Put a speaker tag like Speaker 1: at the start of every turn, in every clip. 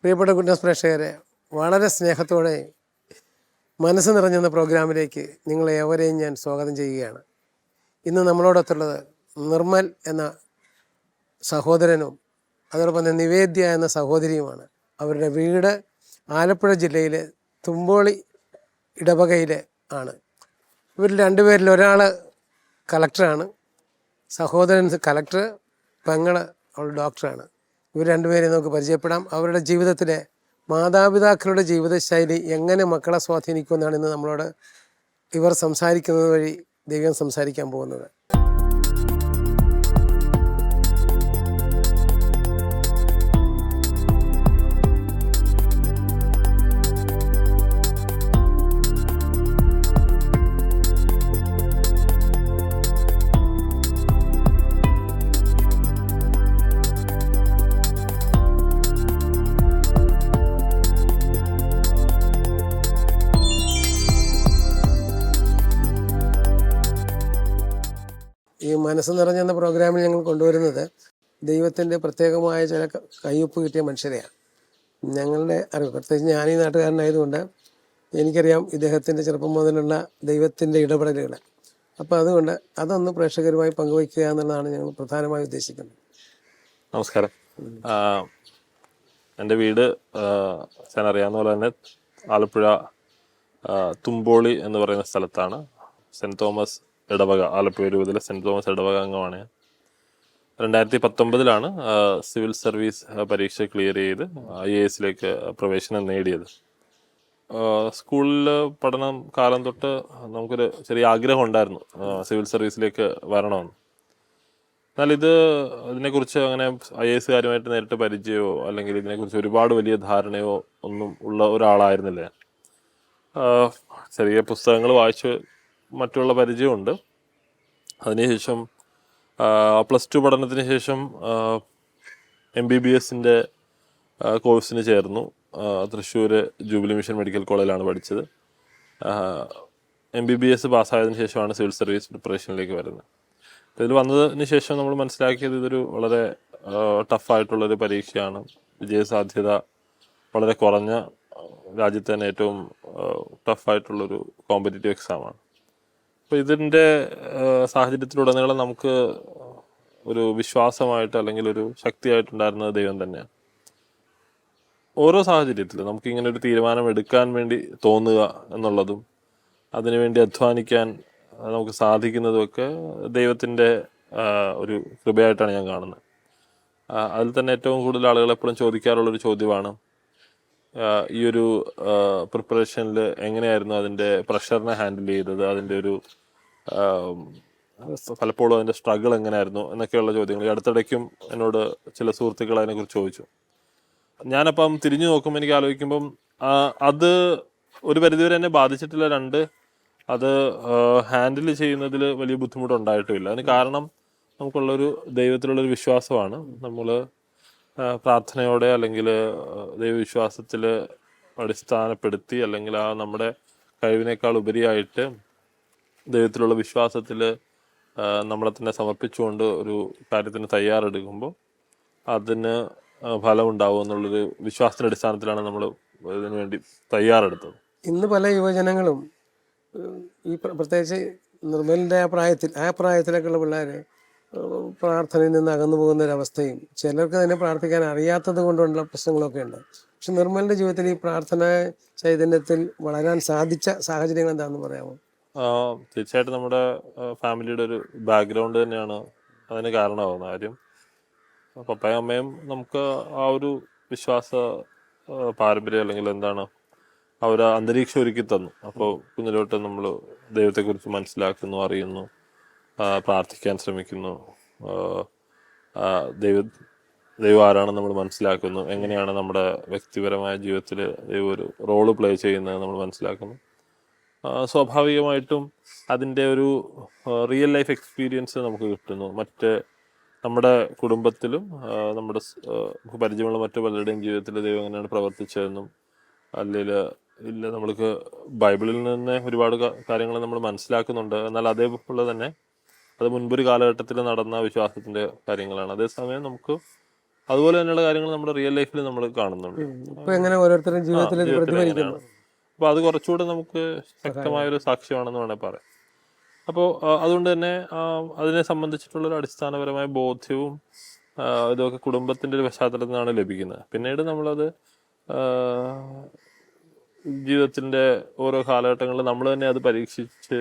Speaker 1: പ്രിയപ്പെട്ട ഗുഡ്നസ് പ്രേക്ഷകരെ, വളരെ സ്നേഹത്തോടെ മനസ്സ് നിറഞ്ഞെന്ന പ്രോഗ്രാമിലേക്ക് നിങ്ങളെ ഏവരെയും ഞാൻ സ്വാഗതം ചെയ്യുകയാണ്. ഇന്ന് നമ്മളോടൊത്തുള്ളത് നിർമ്മൽ എന്ന സഹോദരനും അതോടൊപ്പം തന്നെ നിവേദ്യ എന്ന സഹോദരിയുമാണ്. അവരുടെ വീട് ആലപ്പുഴ ജില്ലയിലെ തുമ്പോളി ഇടവകയിലെ ആണ്. ഇവരിൽ രണ്ടുപേരിൽ ഒരാൾ കളക്ടറാണ്, സഹോദരൻ കളക്ടർ, പെങ്ങള് അവൾ ഡോക്ടറാണ്. ഇവർ രണ്ടുപേരെയും നമുക്ക് പരിചയപ്പെടാം. അവരുടെ ജീവിതത്തിലെ മാതാപിതാക്കളുടെ ജീവിതശൈലി എങ്ങനെ മക്കളെ സ്വാധീനിക്കുമെന്നാണ് ഇന്ന് നമ്മളോട് ഇവർ സംസാരിക്കുന്നത് വഴി ദൈവം സംസാരിക്കാൻ പോകുന്നത്. ഈ മനസ്സ് നിറഞ്ഞെന്ന പ്രോഗ്രാമിൽ ഞങ്ങൾ കൊണ്ടുവരുന്നത് ദൈവത്തിൻ്റെ പ്രത്യേകമായ ചില കയ്യൊപ്പ് കിട്ടിയ മനുഷ്യരെയാണ്. ഞങ്ങളുടെ അറിവ്, പ്രത്യേകിച്ച് ഞാൻ ഈ നാട്ടുകാരനായതുകൊണ്ട് എനിക്കറിയാം ഇദ്ദേഹത്തിൻ്റെ ചെറുപ്പം മുതലുള്ള ദൈവത്തിൻ്റെ ഇടപെടലുകൾ. അപ്പോൾ അതുകൊണ്ട് അതൊന്ന് പ്രേക്ഷകരുമായി പങ്കുവയ്ക്കുക എന്നുള്ളതാണ് ഞങ്ങൾ പ്രധാനമായി ഉദ്ദേശിക്കുന്നത്.
Speaker 2: നമസ്കാരം. എൻ്റെ വീട് ഞാൻ അറിയാവുന്ന പോലെ തന്നെ ആലപ്പുഴ തുമ്പോളി എന്ന് പറയുന്ന സ്ഥലത്താണ്. സെൻറ്റ് തോമസ് ഇടവക, ആലപ്പുഴ രൂപതയിലെ സെൻറ്റ് തോമസ് ഇടവക അംഗമാണ് ഞാൻ. 2019 സിവിൽ സർവീസ് പരീക്ഷ ക്ലിയർ ചെയ്ത് IAS പ്രവേശനം നേടിയത്. സ്കൂളിൽ പഠനം കാലം തൊട്ട് നമുക്കൊരു ചെറിയ ആഗ്രഹം ഉണ്ടായിരുന്നു സിവിൽ സർവീസിലേക്ക് വരണമെന്ന്. എന്നാൽ ഇതിനെക്കുറിച്ച് അങ്ങനെ IAS നേരിട്ട് പരിചയമോ അല്ലെങ്കിൽ ഇതിനെക്കുറിച്ച് ഒരുപാട് വലിയ ധാരണയോ ഒന്നും ഉള്ള ഒരാളായിരുന്നില്ല. ചെറിയ പുസ്തകങ്ങൾ വായിച്ച് മറ്റുള്ള പരിചയമുണ്ട്. അതിനുശേഷം +2 പഠനത്തിന് ശേഷം MBBS കോഴ്സിന് ചേർന്നു. തൃശ്ശൂർ ജൂബിലി മിഷൻ മെഡിക്കൽ കോളേജിലാണ് പഠിച്ചത്. MBBS പാസ്സായതിനു ശേഷമാണ് സിവിൽ സർവീസ് പ്രിപ്പറേഷനിലേക്ക് വരുന്നത്. ഇതിൽ വന്നതിന് ശേഷം നമ്മൾ മനസ്സിലാക്കിയത് ഇതൊരു വളരെ ടഫായിട്ടുള്ളൊരു പരീക്ഷയാണ്. വിജയസാധ്യത വളരെ കുറഞ്ഞ, രാജ്യത്ത് തന്നെ ഏറ്റവും ടഫായിട്ടുള്ളൊരു കോമ്പറ്റേറ്റീവ് എക്സാമാണ്. അപ്പോൾ ഇതിൻ്റെ സാഹചര്യത്തിലുടനീളം നമുക്ക് ഒരു വിശ്വാസമായിട്ട് അല്ലെങ്കിൽ ഒരു ശക്തിയായിട്ടുണ്ടായിരുന്നത് ദൈവം തന്നെയാണ്. ഓരോ സാഹചര്യത്തിലും നമുക്കിങ്ങനെ ഒരു തീരുമാനം എടുക്കാൻ വേണ്ടി തോന്നുക എന്നുള്ളതും അതിനുവേണ്ടി അധ്വാനിക്കാൻ നമുക്ക് സാധിക്കുന്നതുമൊക്കെ ദൈവത്തിൻ്റെ ഒരു കൃപയായിട്ടാണ് ഞാൻ കാണുന്നത്. അതിൽ തന്നെ ഏറ്റവും കൂടുതൽ ആളുകൾ എപ്പോഴും ചോദിക്കാറുള്ളൊരു ചോദ്യമാണ് ഈ ഒരു പ്രിപ്പറേഷനിൽ എങ്ങനെയായിരുന്നു അതിൻ്റെ പ്രഷറിനെ ഹാൻഡിൽ ചെയ്തത്, അതിൻ്റെ ഒരു പലപ്പോഴും അതിൻ്റെ സ്ട്രഗിൾ എങ്ങനെയായിരുന്നു എന്നൊക്കെയുള്ള ചോദ്യങ്ങൾ. ഈ അടുത്തിടയ്ക്കും എന്നോട് ചില സുഹൃത്തുക്കൾ അതിനെക്കുറിച്ച് ചോദിച്ചു. ഞാനപ്പം തിരിഞ്ഞു നോക്കുമ്പോൾ എനിക്ക് ആലോചിക്കുമ്പം അത് ഒരു പരിധിവരെ എന്നെ ബാധിച്ചിട്ടില്ല. അത് ഹാൻഡിൽ ചെയ്യുന്നതിൽ വലിയ ബുദ്ധിമുട്ടുണ്ടായിട്ടുമില്ല. അതിന് കാരണം നമുക്കുള്ളൊരു ദൈവത്തിലുള്ളൊരു വിശ്വാസമാണ്. നമ്മൾ പ്രാർത്ഥനയോടെ അല്ലെങ്കിൽ ദൈവവിശ്വാസത്തിൽ അടിസ്ഥാനപ്പെടുത്തി അല്ലെങ്കിൽ നമ്മുടെ കഴിവിനേക്കാൾ ഉപരിയായിട്ട് ദൈവത്തിലുള്ള വിശ്വാസത്തിൽ നമ്മളെ തന്നെ സമർപ്പിച്ചുകൊണ്ട് ഒരു കാര്യത്തിന് തയ്യാറെടുക്കുമ്പോൾ അതിന് ഫലമുണ്ടാവും എന്നുള്ളൊരു വിശ്വാസത്തിൻ്റെ അടിസ്ഥാനത്തിലാണ് നമ്മൾ ഇതിനു വേണ്ടി തയ്യാറെടുത്തത്.
Speaker 1: ഇന്ന് പല യുവജനങ്ങളും ഈ പ്രത്യേകിച്ച് നിർമ്മലിൻ്റെ ആ പ്രായത്തിലേക്കുള്ള പിള്ളേർ പ്രാർത്ഥനയിൽ നിന്ന് അകന്നു പോകുന്നൊരവസ്ഥയും ചിലർക്ക് തന്നെ പ്രാർത്ഥിക്കാൻ അറിയാത്തത് കൊണ്ടുള്ള പ്രശ്നങ്ങളൊക്കെ ഉണ്ട്. പക്ഷെ നിർമ്മലിൻ്റെ ജീവിതത്തിൽ ഈ പ്രാർത്ഥന ചൈതന്യത്തിൽ വളരാൻ സാധിച്ച സാഹചര്യങ്ങൾ എന്താണെന്ന് പറയാമോ?
Speaker 2: തീർച്ചയായിട്ടും നമ്മുടെ ഫാമിലിയുടെ ഒരു ബാക്ക്ഗ്രൗണ്ട് തന്നെയാണ് അതിന് കാരണമാകുന്ന കാര്യം. പപ്പയും അമ്മയും നമുക്ക് ആ ഒരു വിശ്വാസ പാരമ്പര്യം അല്ലെങ്കിൽ എന്താണ് ആ ഒരു അന്തരീക്ഷം ഒരുക്കി തന്നു. അപ്പോൾ കുഞ്ഞിലോട്ട് നമ്മൾ ദൈവത്തെക്കുറിച്ച് മനസ്സിലാക്കുന്നു, അറിയുന്നു, പ്രാർത്ഥിക്കാൻ ശ്രമിക്കുന്നു, ദൈവം ആരാണെന്ന് നമ്മൾ മനസ്സിലാക്കുന്നു, എങ്ങനെയാണ് നമ്മുടെ വ്യക്തിപരമായ ജീവിതത്തിൽ ദൈവം ഒരു റോള് പ്ലേ ചെയ്യുന്നത് നമ്മൾ മനസ്സിലാക്കുന്നു. സ്വാഭാവികമായിട്ടും അതിൻ്റെ ഒരു റിയൽ ലൈഫ് എക്സ്പീരിയൻസ് നമുക്ക് കിട്ടുന്നു. നമ്മുടെ കുടുംബത്തിലും നമ്മുടെ പരിചയമുള്ള മറ്റു പലരുടെയും ജീവിതത്തിൽ ദൈവം എങ്ങനെയാണ് പ്രവർത്തിച്ചതെന്നും ഇല്ല നമ്മൾക്ക് ബൈബിളിൽ നിന്ന് ഒരുപാട് കാര്യങ്ങൾ നമ്മൾ മനസ്സിലാക്കുന്നുണ്ട്. എന്നാൽ അതേപോലെ തന്നെ അത് മുൻപൊരു കാലഘട്ടത്തിൽ നടന്ന വിശ്വാസത്തിൻ്റെ കാര്യങ്ങളാണ്. അതേസമയം നമുക്ക് അതുപോലെ തന്നെയുള്ള കാര്യങ്ങൾ നമ്മുടെ റിയൽ ലൈഫിൽ നമ്മൾ കാണുന്നുണ്ട്.
Speaker 1: ഇപ്പൊ എങ്ങനെ ഓരോരുത്തരും ജീവിതത്തിൽ ഇത്
Speaker 2: ജീവിതത്തിൽ
Speaker 1: പ്രതിഫലിക്കുന്നു.
Speaker 2: എങ്ങനെയാണ്. അപ്പോൾ അത് കുറച്ചുകൂടെ നമുക്ക് ശക്തമായൊരു സാക്ഷ്യമാണെന്ന് വേണേൽ പറയാം. അപ്പോൾ അതുകൊണ്ട് തന്നെ അതിനെ സംബന്ധിച്ചിട്ടുള്ളൊരു അടിസ്ഥാനപരമായ ബോധ്യവും ഇതൊക്കെ കുടുംബത്തിൻ്റെ ഒരു പശ്ചാത്തലത്തിൽ നിന്നാണ് ലഭിക്കുന്നത്. പിന്നീട് നമ്മളത് ജീവിതത്തിൻ്റെ ഓരോ കാലഘട്ടങ്ങളിൽ നമ്മൾ തന്നെ അത് പരീക്ഷിച്ച്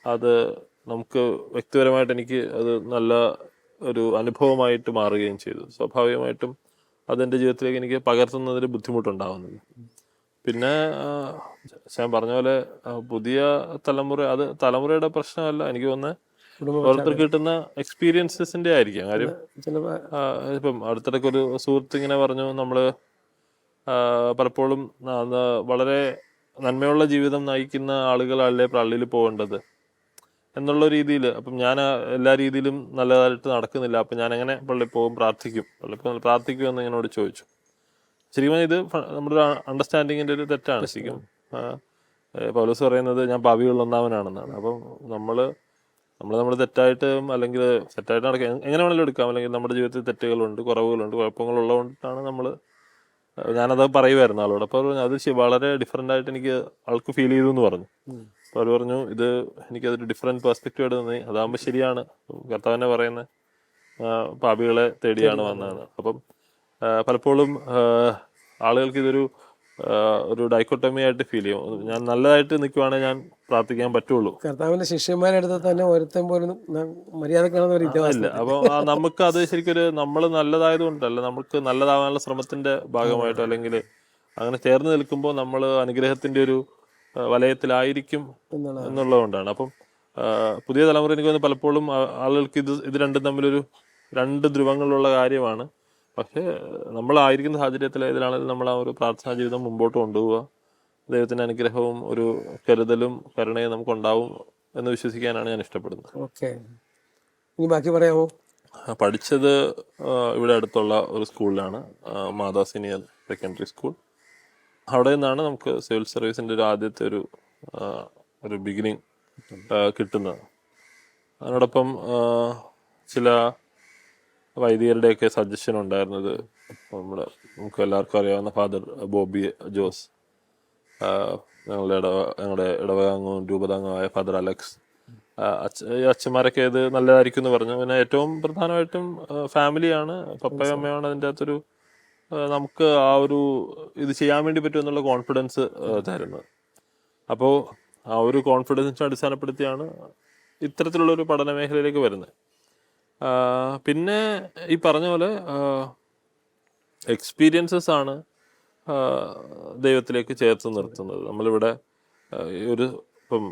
Speaker 2: അത് നമുക്ക് വ്യക്തിപരമായിട്ട് എനിക്ക് അത് നല്ല ഒരു അനുഭവമായിട്ട് മാറുകയും ചെയ്തു. സ്വാഭാവികമായിട്ടും അതെൻ്റെ ജീവിതത്തിലേക്ക് എനിക്ക് പകർത്തുന്നതിന് ബുദ്ധിമുട്ടുണ്ടാകുന്നില്ല. പിന്നെ ഞാൻ പറഞ്ഞ പോലെ പുതിയ തലമുറ, അത് തലമുറയുടെ പ്രശ്നമല്ല, എനിക്ക് തോന്നുന്നത് ഓരോരുത്തർക്ക് കിട്ടുന്ന എക്സ്പീരിയൻസസിന്റെ ആയിരിക്കാം. കാര്യം ഇപ്പം അടുത്തിടയ്ക്ക് ഒരു സുഹൃത്ത് ഇങ്ങനെ പറഞ്ഞു, നമ്മള് പലപ്പോഴും വളരെ നന്മയുള്ള ജീവിതം നയിക്കുന്ന ആളുകളല്ലേ പള്ളിയിൽ പോകേണ്ടത് എന്നുള്ള രീതിയിൽ. അപ്പം ഞാൻ എല്ലാ രീതിയിലും നല്ലതായിട്ട് നടക്കുന്നില്ല, അപ്പം ഞാൻ എങ്ങനെ പള്ളിയിൽ പോകും, പ്രാർത്ഥിക്കും എന്ന് എന്നോട് ചോദിച്ചു. ശരിക്കും ഇത് നമ്മുടെ അണ്ടർസ്റ്റാൻഡിങ്ങിന്റെ ഒരു തെറ്റാണ്. ശരിക്കും പൗലോസ് പറയുന്നത് ഞാൻ പാപികളിൽ ഒന്നാമനാണെന്നാണ്. അപ്പം നമ്മൾ തെറ്റായിട്ട് അല്ലെങ്കിൽ തെറ്റായിട്ട് നടക്കുക എങ്ങനെ വേണമെങ്കിലും എടുക്കാം. അല്ലെങ്കിൽ നമ്മുടെ ജീവിതത്തിൽ തെറ്റുകളുണ്ട്, കുറവുകളുണ്ട്, കുഴപ്പങ്ങളുള്ളതുകൊണ്ടാണ് ഞാനത് പറയുമായിരുന്നു ആളോട്. അപ്പോൾ അത് വളരെ ഡിഫറെൻ്റ് ആയിട്ട് എനിക്ക് ആൾക്ക് ഫീൽ ചെയ്തു എന്ന് പറഞ്ഞു. അപ്പോൾ അവർ പറഞ്ഞു ഇത് എനിക്കതൊരു ഡിഫറെൻറ്റ് പെർസ്പെക്റ്റീവ് ആയിട്ട് തോന്നി. അതാകുമ്പോൾ ശരിയാണ്, കർത്താവിനെ പറയുന്നത് പാപികളെ തേടിയാണ് വന്നതെന്ന്. അപ്പം പലപ്പോഴും ആളുകൾക്ക് ഇതൊരു ഡൈക്കോട്ടമി ആയിട്ട് ഫീൽ ചെയ്യും. ഞാൻ നല്ലതായിട്ട് നിൽക്കുവാണെങ്കിൽ ഞാൻ പ്രാർത്ഥിക്കാൻ പറ്റുള്ളൂ.
Speaker 1: കർത്താവിന്റെ ശിഷ്യന്മാരെ അടുത്ത് തന്നെ ഒരുത്തൻ പോലും മര്യാദക്കാണെന്ന്.
Speaker 2: അപ്പോൾ നമുക്ക് അത് ശരിക്കും നമ്മൾ നല്ലതായത് കൊണ്ടല്ല, നമുക്ക് നല്ലതാവാനുള്ള ശ്രമത്തിന്റെ ഭാഗമായിട്ടോ അല്ലെങ്കിൽ അങ്ങനെ ചേർന്ന് നിൽക്കുമ്പോൾ നമ്മൾ അനുഗ്രഹത്തിന്റെ ഒരു വലയത്തിലായിരിക്കും എന്നുള്ളതുകൊണ്ടാണ്. അപ്പം പുതിയ തലമുറ എനിക്ക് തോന്നുന്നു പലപ്പോഴും ആളുകൾക്ക് ഇത് രണ്ടും തമ്മിലൊരു രണ്ട് ധ്രുവങ്ങളുള്ള കാര്യമാണ്. പക്ഷേ നമ്മളായിരിക്കുന്ന സാഹചര്യത്തിൽ ഇതിലാണെങ്കിൽ നമ്മൾ ആ ഒരു പ്രാർത്ഥനാ ജീവിതം മുമ്പോട്ട് കൊണ്ടുപോവുക, ദൈവത്തിന്റെ അനുഗ്രഹവും ഒരു കരുതലും കരുണയും നമുക്കുണ്ടാവും എന്ന് വിശ്വസിക്കാനാണ് ഞാൻ ഇഷ്ടപ്പെടുന്നത്.
Speaker 1: ഓക്കെ, ഇനി ബാക്കി പറയാമോ?
Speaker 2: പഠിച്ചത് ഇവിടെ അടുത്തുള്ള ഒരു സ്കൂളിലാണ്, മാതാ സീനിയർ സെക്കൻഡറി സ്കൂൾ. അവിടെ നിന്നാണ് നമുക്ക് സിവിൽ സർവീസിന്റെ ഒരു ആദ്യത്തെ ഒരു ബിഗിനിങ് കിട്ടുന്നത്. അതിനോടൊപ്പം ചില വൈദികരുടെയൊക്കെ സജഷൻ ഉണ്ടായിരുന്നത് നമുക്ക് എല്ലാവർക്കും അറിയാവുന്ന ഫാദർ ബോബി ജോസ്, ഞങ്ങളുടെ ഇടവകാംഗവും രൂപതാംഗമായ ഫാദർ അലക്സ്, അച്ഛന്മാരൊക്കെ ഇത് നല്ലതായിരിക്കും എന്ന് പറഞ്ഞു. പിന്നെ ഏറ്റവും പ്രധാനമായിട്ടും ഫാമിലിയാണ്, പപ്പയും അമ്മയാണ് അതിൻ്റെ അകത്തൊരു നമുക്ക് ആ ഒരു ഇത് ചെയ്യാൻ വേണ്ടി പറ്റും എന്നുള്ള കോൺഫിഡൻസ് തരുന്നത്. അപ്പോൾ ആ ഒരു കോൺഫിഡൻസിനെ അടിസ്ഥാനപ്പെടുത്തിയാണ് ഇത്തരത്തിലുള്ളൊരു പഠന മേഖലയിലേക്ക് വരുന്നത്. പിന്നെ ഈ പറഞ്ഞ പോലെ എക്സ്പീരിയൻസസ് ആണ് ദൈവത്തിലേക്ക് ചേർത്ത് നിർത്തുന്നത്. നമ്മളിവിടെ ഇപ്പം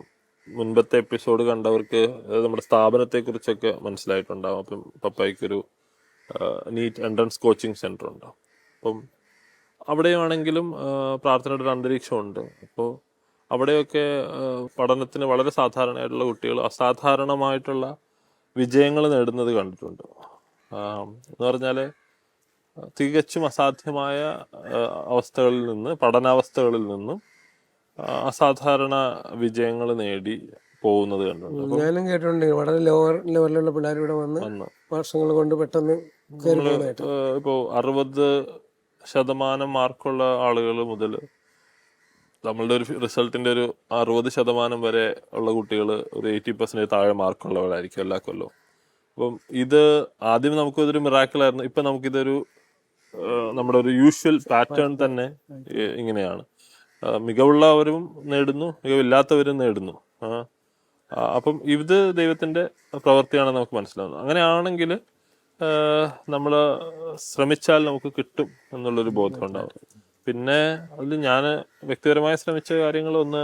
Speaker 2: മുൻപത്തെ എപ്പിസോഡ് കണ്ടവർക്ക് നമ്മുടെ സ്ഥാപനത്തെക്കുറിച്ചൊക്കെ മനസ്സിലായിട്ടുണ്ടാവും. അപ്പം പപ്പായ്ക്കൊരു നീറ്റ് എൻട്രൻസ് കോച്ചിങ് സെൻറ്റർ ഉണ്ടാവും. അപ്പം അവിടെയാണെങ്കിലും പ്രാർത്ഥനയുടെ ഒരു അന്തരീക്ഷമുണ്ട്. അപ്പോൾ അവിടെയൊക്കെ പഠനത്തിന് വളരെ സാധാരണയായിട്ടുള്ള കുട്ടികൾ അസാധാരണമായിട്ടുള്ള വിജയങ്ങൾ നേടുന്നത് കണ്ടിട്ടുണ്ട്. എന്ന് പറഞ്ഞാൽ തികച്ചും അസാധ്യമായ അവസ്ഥകളിൽ നിന്ന്, പഠനാവസ്ഥകളിൽ നിന്നും അസാധാരണ വിജയങ്ങൾ നേടി പോകുന്നത് കണ്ടിട്ടുണ്ട്.
Speaker 1: ഞാനും കേട്ടിട്ടുണ്ട്, വളരെ ലോവർ ലെവലിലുള്ള പിള്ളേർ ഇവിടെ വന്ന് വർഷങ്ങൾ കൊണ്ട് പെട്ടെന്ന്
Speaker 2: ഇപ്പോൾ 60% മാർക്കുള്ള ആളുകൾ മുതൽ നമ്മളുടെ ഒരു റിസൾട്ടിന്റെ ഒരു 60% വരെ ഉള്ള കുട്ടികൾ ഒരു 80% താഴെ മാർക്കുള്ളവരായിരിക്കും എല്ലാ കൊല്ലവും. അപ്പം ഇത് ആദ്യം നമുക്കിതൊരു മിറാക്കിളായിരുന്നു. ഇപ്പം നമുക്കിതൊരു നമ്മുടെ ഒരു യൂഷ്വൽ പാറ്റേൺ തന്നെ ഇങ്ങനെയാണ്. മികവുള്ളവരും നേടുന്നു, മികവില്ലാത്തവരും നേടുന്നു. അപ്പം ഇത് ദൈവത്തിന്റെ പ്രവൃത്തിയാണെന്ന് നമുക്ക് മനസ്സിലാവുന്നു. അങ്ങനെയാണെങ്കിൽ നമ്മൾ ശ്രമിച്ചാൽ നമുക്ക് കിട്ടും എന്നുള്ളൊരു ബോധം ഉണ്ടാവും. പിന്നെ അതിൽ ഞാൻ വ്യക്തിപരമായി ശ്രമിച്ച കാര്യങ്ങൾ, ഒന്ന്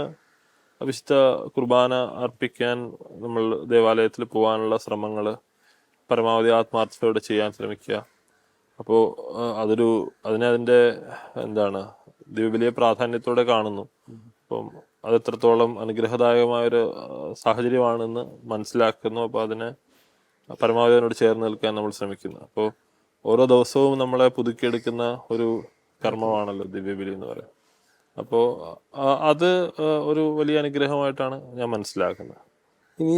Speaker 2: വിശുദ്ധ കുർബാന അർപ്പിക്കാൻ നമ്മൾ ദേവാലയത്തിൽ പോകാനുള്ള ശ്രമങ്ങൾ പരമാവധി ആത്മാർത്ഥതയോടെ ചെയ്യാൻ ശ്രമിക്കുക. അപ്പോൾ അതിൻ്റെ വലിയ പ്രാധാന്യത്തോടെ കാണുന്നു. അപ്പം അത് എത്രത്തോളം അനുഗ്രഹദായകമായൊരു സാഹചര്യമാണെന്ന് മനസ്സിലാക്കുന്നു. അപ്പോൾ അതിനെ പരമാവധി അതിനോട് ചേർന്ന് നിൽക്കാൻ നമ്മൾ ശ്രമിക്കുന്നു. അപ്പോൾ ഓരോ ദിവസവും നമ്മളെ പുതുക്കിയെടുക്കുന്ന ഒരു കർമ്മമാണല്ലോ ദിവ്യബലി എന്ന് പറയുന്നത്. അപ്പോൾ അത് ഒരു വലിയ അനുഗ്രഹമായിട്ടാണ് ഞാൻ മനസ്സിലാക്കുന്നത്.
Speaker 1: ഇനി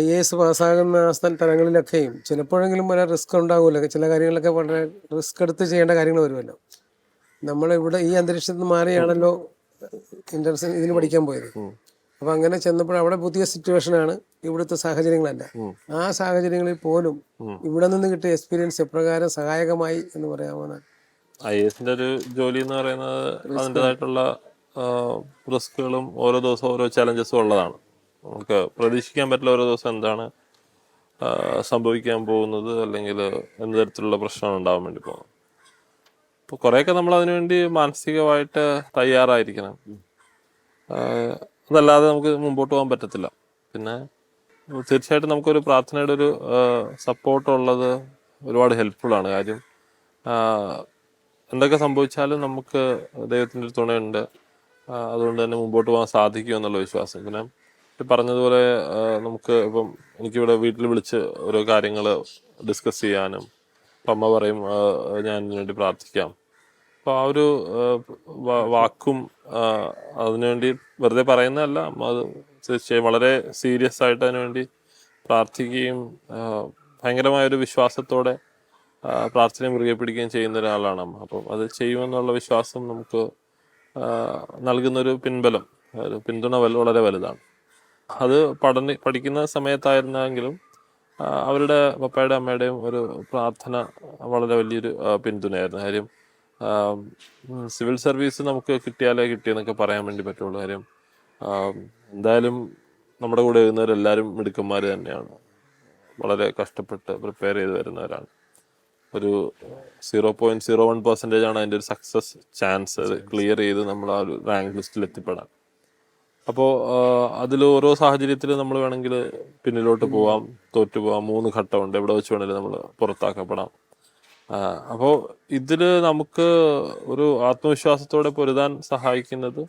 Speaker 1: IAS പാസ്സാകുന്ന തലങ്ങളിലൊക്കെയും ചിലപ്പോഴെങ്കിലും വളരെ റിസ്ക് ഉണ്ടാകുമല്ലോ. ചില കാര്യങ്ങളൊക്കെ വളരെ റിസ്ക് എടുത്ത് ചെയ്യേണ്ട കാര്യങ്ങൾ വരുമല്ലോ. നമ്മളിവിടെ ഈ അന്തരീക്ഷത്തിൽ നിന്ന് മാറിയാണല്ലോ ഇതിന് പഠിക്കാൻ പോയത്. അപ്പം അങ്ങനെ ചെന്നപ്പോൾ അവിടെ പുതിയ സിറ്റുവേഷനാണ്, ഇവിടുത്തെ സാഹചര്യങ്ങളല്ല. ആ സാഹചര്യങ്ങളിൽ പോലും ഇവിടെ നിന്ന് കിട്ടിയ എക്സ്പീരിയൻസ് എപ്രകാരം സഹായകമായി എന്ന് പറയാമോ?
Speaker 2: IAS ഒരു ജോലി എന്ന് പറയുന്നത് അതിൻ്റെതായിട്ടുള്ള റിസ്കുകളും ഓരോ ദിവസവും ഓരോ ചലഞ്ചസും ഉള്ളതാണ്. നമുക്ക് പ്രതീക്ഷിക്കാൻ പറ്റില്ല ഓരോ ദിവസം എന്താണ് സംഭവിക്കാൻ പോകുന്നത്, അല്ലെങ്കിൽ എന്ത് തരത്തിലുള്ള പ്രശ്നമാണ് ഉണ്ടാവാൻ വേണ്ടി പോകുന്നത്. അപ്പോൾ കുറേയൊക്കെ നമ്മൾ അതിനുവേണ്ടി മാനസികമായിട്ട് തയ്യാറായിരിക്കണം. അതല്ലാതെ നമുക്ക് മുമ്പോട്ട് പോകാൻ പറ്റത്തില്ല. പിന്നെ തീർച്ചയായിട്ടും നമുക്കൊരു പ്രാർത്ഥനയുടെ ഒരു സപ്പോർട്ടുള്ളത് ഒരുപാട് ഹെൽപ്ഫുള്ളാണ്. കാര്യം എന്തൊക്കെ സംഭവിച്ചാലും നമുക്ക് ദൈവത്തിൻ്റെ ഒരു തുണയുണ്ട്. അതുകൊണ്ട് തന്നെ മുമ്പോട്ട് പോകാൻ സാധിക്കും എന്നുള്ള വിശ്വാസം. പിന്നെ പറഞ്ഞതുപോലെ നമുക്ക് ഇപ്പം എനിക്കിവിടെ വീട്ടിൽ വിളിച്ച് ഓരോ കാര്യങ്ങൾ ഡിസ്കസ് ചെയ്യാനും, അപ്പം അമ്മ പറയും ഞാൻ ഇതിനു വേണ്ടി പ്രാർത്ഥിക്കാം. അപ്പോൾ ആ ഒരു വാക്കും അതിനുവേണ്ടി വെറുതെ പറയുന്നതല്ല, അമ്മ അത് തീർച്ചയായും വളരെ സീരിയസ് ആയിട്ട് അതിനുവേണ്ടി പ്രാർത്ഥിക്കുകയും ഭയങ്കരമായൊരു വിശ്വാസത്തോടെ പ്രാർത്ഥനയും മുറുകെ പിടിക്കുകയും ചെയ്യുന്ന ഒരാളാണ് അമ്മ. അപ്പം അത് ചെയ്യുമെന്നുള്ള വിശ്വാസം നമുക്ക് നൽകുന്നൊരു പിൻബലം, ഒരു പിന്തുണ വളരെ വലുതാണ്. അത് പഠിക്കുന്ന സമയത്തായിരുന്നെങ്കിലും അവരുടെ പപ്പയുടെ അമ്മയുടെയും ഒരു പ്രാർത്ഥന വളരെ വലിയൊരു പിന്തുണയായിരുന്നു. കാര്യം സിവിൽ സർവീസ് നമുക്ക് കിട്ടിയാലേ കിട്ടിയെന്നൊക്കെ പറയാൻ വേണ്ടി പറ്റുള്ളൂ. കാര്യം എന്തായാലും നമ്മുടെ കൂടെ എഴുതുന്നവരെല്ലാവരും മിടുക്കന്മാർ തന്നെയാണ്. വളരെ കഷ്ടപ്പെട്ട് പ്രിപ്പയർ ചെയ്ത് വരുന്നവരാണ്. ഒരു 0.01% അതിൻ്റെ ഒരു സക്സസ് ചാൻസ് ക്ലിയർ ചെയ്ത് നമ്മൾ ആ ഒരു റാങ്ക് ലിസ്റ്റിൽ എത്തിപ്പെടാൻ. അപ്പോൾ അതിൽ ഓരോ സാഹചര്യത്തിൽ നമ്മൾ വേണമെങ്കിൽ പിന്നിലോട്ട് പോവാം, തോറ്റു പോവാം. 3 ഘട്ടമുണ്ട്, എവിടെ വെച്ച് വേണമെങ്കിലും നമ്മൾ പുറത്താക്കപ്പെടാം. അപ്പോൾ ഇതിൽ നമുക്ക് ഒരു ആത്മവിശ്വാസത്തോടെ പൊരുതാൻ സഹായിക്കുന്നത്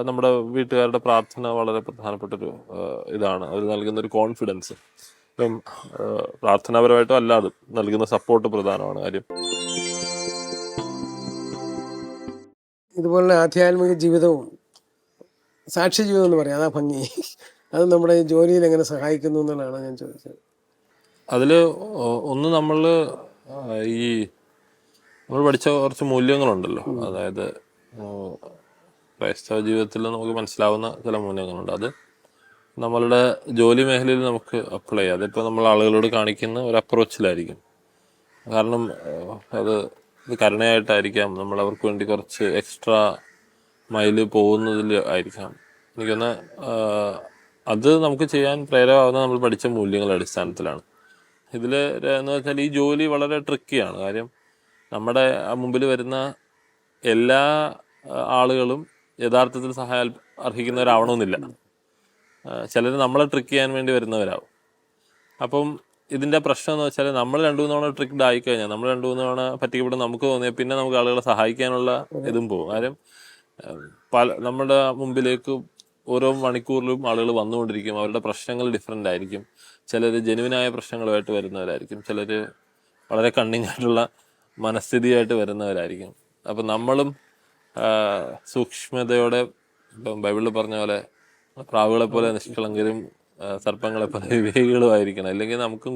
Speaker 2: നമ്മുടെ വീട്ടുകാരുടെ പ്രാർത്ഥന വളരെ പ്രധാനപ്പെട്ടൊരു ഇതാണ്. അവർ നൽകുന്നൊരു കോൺഫിഡൻസ്. ഇപ്പം പ്രാർത്ഥനാപരമായിട്ടും അല്ലാതെ നൽകുന്ന സപ്പോർട്ട് പ്രധാനമാണ്. കാര്യം
Speaker 1: ഇതുപോലുള്ള ആധ്യാത്മിക ജീവിതവും സാക്ഷി ജീവിതം എന്ന് പറയാം, അതാ ഭംഗി. അത് നമ്മുടെ ജോലിയിൽ എങ്ങനെ സഹായിക്കുന്നു എന്നുള്ളതാണ് ഞാൻ ചോദിച്ചത്.
Speaker 2: അതിൽ ഒന്ന് നമ്മൾ പഠിച്ച കുറച്ച് മൂല്യങ്ങളുണ്ടല്ലോ. അതായത് ക്രൈസ്തവ ജീവിതത്തിൽ നമുക്ക് മനസ്സിലാവുന്ന ചില മൂല്യങ്ങളുണ്ട്. അത് നമ്മളുടെ ജോലി മേഖലയിൽ നമുക്ക് അപ്ലൈ ചെയ്യാം. അതിപ്പോൾ നമ്മൾ ആളുകളോട് കാണിക്കുന്ന ഒരു അപ്രോച്ചിലായിരിക്കും. കാരണം ഇത് കരുണയായിട്ടായിരിക്കാം, നമ്മൾ അവർക്ക് വേണ്ടി കുറച്ച് എക്സ്ട്രാ മൈല് പോകുന്നതിൽ ആയിരിക്കാം. എനിക്കൊന്ന് അത് നമുക്ക് ചെയ്യാൻ പ്രേരകമാകുന്ന നമ്മൾ പഠിച്ച മൂല്യങ്ങളുടെ അടിസ്ഥാനത്തിലാണ്. ഇതിൽ എന്ന് വെച്ചാൽ ഈ ജോലി വളരെ ട്രിക്കിയാണ്. കാര്യം നമ്മുടെ മുമ്പിൽ വരുന്ന എല്ലാ ആളുകളും യഥാർത്ഥത്തിൽ സഹായം അർഹിക്കുന്നവരാവണമെന്നില്ല. ചിലർ നമ്മളെ ട്രിക്ക് ചെയ്യാൻ വേണ്ടി വരുന്നവരാവും. അപ്പം ഇതിൻ്റെ പ്രശ്നം എന്ന് വെച്ചാൽ നമ്മൾ 2-3 തവണ ട്രിക്ഡ് ആയിക്കഴിഞ്ഞാൽ, നമ്മൾ 2-3 തവണ പറ്റിക്കപ്പെട്ട് നമുക്ക് തോന്നിയാൽ പിന്നെ നമുക്ക് ആളുകളെ സഹായിക്കാനുള്ള ഇതും പോകും. കാര്യം നമ്മുടെ മുമ്പിലേക്ക് ഓരോ മണിക്കൂറിലും ആളുകൾ വന്നുകൊണ്ടിരിക്കും. അവരുടെ പ്രശ്നങ്ങൾ ഡിഫറെൻ്റ് ആയിരിക്കും. ചിലർ ജെനുവിനായ പ്രശ്നങ്ങളുമായിട്ട് വരുന്നവരായിരിക്കും, ചിലർ വളരെ കണ്ണിങ് ആയിട്ടുള്ള മനസ്ഥിതിയായിട്ട് വരുന്നവരായിരിക്കും. അപ്പം നമ്മളും സൂക്ഷ്മതയോടെ, ഇപ്പം ബൈബിളിൽ പറഞ്ഞ പോലെ പ്രാവുകളെ പോലെ നിഷ്കളങ്കരും സർപ്പങ്ങളെ പോലെ വിവേകികളുമായിരിക്കണം. അല്ലെങ്കിൽ നമുക്കും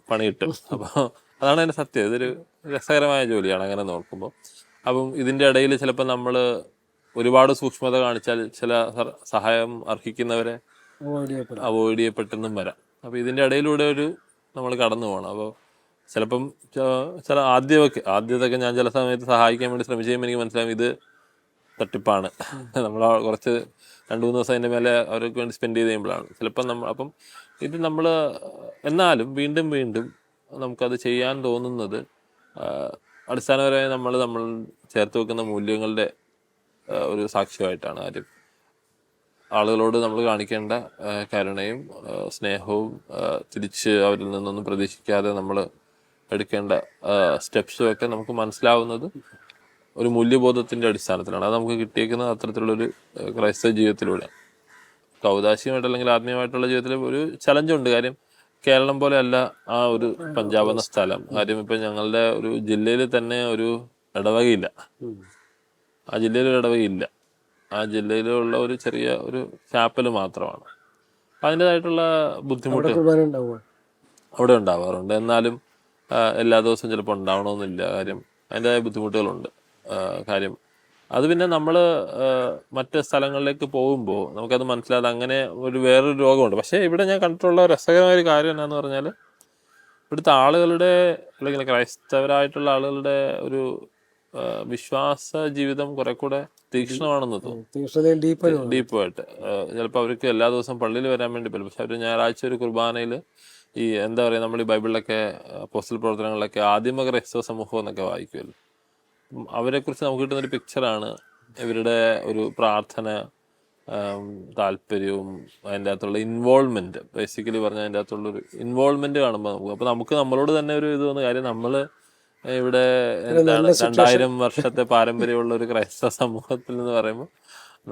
Speaker 2: പണി കിട്ടും. അപ്പോൾ അതാണ് അതിൻ്റെ സത്യം. ഇതൊരു രസകരമായ ജോലിയാണ് അങ്ങനെ നോക്കുമ്പോൾ. അപ്പം ഇതിൻ്റെ ഇടയിൽ ചിലപ്പോൾ നമ്മൾ ഒരുപാട് സൂക്ഷ്മത കാണിച്ചാൽ ചില സഹായം അർഹിക്കുന്നവരെ അവോയ്ഡ് ചെയ്യപ്പെട്ടെന്നും വരാം. അപ്പോൾ ഇതിൻ്റെ ഇടയിലൂടെ നമ്മൾ കടന്നു പോകണം. അപ്പോൾ ചിലപ്പം ചില ആദ്യത്തൊക്കെ ഞാൻ ചില സമയത്ത് സഹായിക്കാൻ വേണ്ടി ശ്രമിച്ചു കഴിയുമ്പോൾ എനിക്ക് മനസ്സിലാവും ഇത് തട്ടിപ്പാണ്. നമ്മൾ കുറച്ച് 2-3 ദിവസം അതിൻ്റെ മേലെ അവർക്ക് വേണ്ടി സ്പെൻഡ് ചെയ്ത് കഴിയുമ്പോഴാണ് ചിലപ്പം അപ്പം ഇത് നമ്മൾ എന്നാലും വീണ്ടും വീണ്ടും നമുക്കത് ചെയ്യാൻ തോന്നുന്നത് അടിസ്ഥാനപരമായി നമ്മൾ ചേർത്ത് വെക്കുന്ന മൂല്യങ്ങളുടെ ഒരു സാക്ഷ്യമായിട്ടാണ്. കാര്യം ആളുകളോട് നമ്മൾ കാണിക്കേണ്ട കരുണയും സ്നേഹവും തിരിച്ച് അവരിൽ നിന്നൊന്നും പ്രതീക്ഷിക്കാതെ നമ്മൾ എടുക്കേണ്ട സ്റ്റെപ്സും ഒക്കെ നമുക്ക് മനസ്സിലാവുന്നത് ഒരു മൂല്യബോധത്തിൻ്റെ അടിസ്ഥാനത്തിലാണ്. അത് നമുക്ക് കിട്ടിയേക്കുന്നത് അത്തരത്തിലുള്ളൊരു ക്രൈസ്തവ ജീവിതത്തിലൂടെ. കൗദാശികമായിട്ട് അല്ലെങ്കിൽ ആത്മീയമായിട്ടുള്ള ജീവിതത്തിൽ ഒരു ചലഞ്ചുണ്ട്. കാര്യം കേരളം പോലെ അല്ല ആ ഒരു പഞ്ചാബ് എന്ന സ്ഥലം. കാര്യം ഇപ്പം ഞങ്ങളുടെ ഒരു ജില്ലയിൽ തന്നെ ഒരു ഇടവകയില്ല. ആ ജില്ലയിൽ ഒരു ജില്ലയിലുള്ള ഒരു ചെറിയ ഒരു ചാപ്പൽ മാത്രമാണ്. അപ്പം അതിൻ്റെതായിട്ടുള്ള
Speaker 1: അവിടെ
Speaker 2: ബുദ്ധിമുട്ട്
Speaker 1: കുർബാന ഉണ്ടാവുക.
Speaker 2: അവിടെ ഉണ്ടാവാറുണ്ട്. എന്നാലും എല്ലാ ദിവസവും ചിലപ്പോൾ ഉണ്ടാവണമെന്നില്ല. കാര്യം അതിൻ്റെതായ ബുദ്ധിമുട്ടുകളുണ്ട്. കാര്യം അത് പിന്നെ നമ്മൾ മറ്റ് സ്ഥലങ്ങളിലേക്ക് പോകുമ്പോൾ നമുക്കത് മനസ്സിലാതെ അങ്ങനെ ഒരു വേറൊരു രോഗമുണ്ട്. പക്ഷേ ഇവിടെ ഞാൻ കണ്ടിട്ടുള്ള രസകരമായ ഒരു കാര്യം എന്താണെന്ന് പറഞ്ഞാൽ ഇവിടുത്തെ ആളുകളുടെ അല്ലെങ്കിൽ ക്രൈസ്തവരായിട്ടുള്ള ആളുകളുടെ ഒരു വിശ്വാസ ജീവിതം കുറെ കൂടെ തീക്ഷ്ണമാണെന്ന് തോന്നുന്നു.
Speaker 1: തീക്ഷ്ണതയും ഡീപ്പനും
Speaker 2: ഡീപ്പായിട്ട് ചിലപ്പോൾ അവർക്ക് എല്ലാ ദിവസവും പള്ളിയിൽ വരാൻ വേണ്ടി പറ്റും. പക്ഷെ അവർ ഞായറാഴ്ച ഒരു കുർബാനയിൽ ഈ എന്താ പറയുക, നമ്മൾ ഈ ബൈബിളിലൊക്കെ അപ്പോസ്തല പ്രവർത്തനങ്ങളിലൊക്കെ ആദിമ ക്രൈസ്തവ സമൂഹം എന്നൊക്കെ വായിക്കുമല്ലോ. അവരെക്കുറിച്ച് നമുക്ക് കിട്ടുന്നൊരു പിക്ചറാണ് ഇവരുടെ ഒരു പ്രാർത്ഥന, താല്പര്യവും അതിൻ്റെ അകത്തുള്ള ഇൻവോൾവ്മെൻറ്റ്. ബേസിക്കലി പറഞ്ഞാൽ അതിൻ്റെ അകത്തുള്ളൊരു ഇൻവോൾവ്മെൻറ്റ് കാണുമ്പോൾ അപ്പോൾ നമുക്ക് നമ്മളോട് തന്നെ ഒരു ഇത് തോന്നുന്ന കാര്യം, നമ്മൾ ഇവിടെ എന്താണ് 2000 വർഷത്തെ പാരമ്പര്യമുള്ള ഒരു ക്രൈസ്തവ സമൂഹത്തിൽ എന്ന് പറയുമ്പോൾ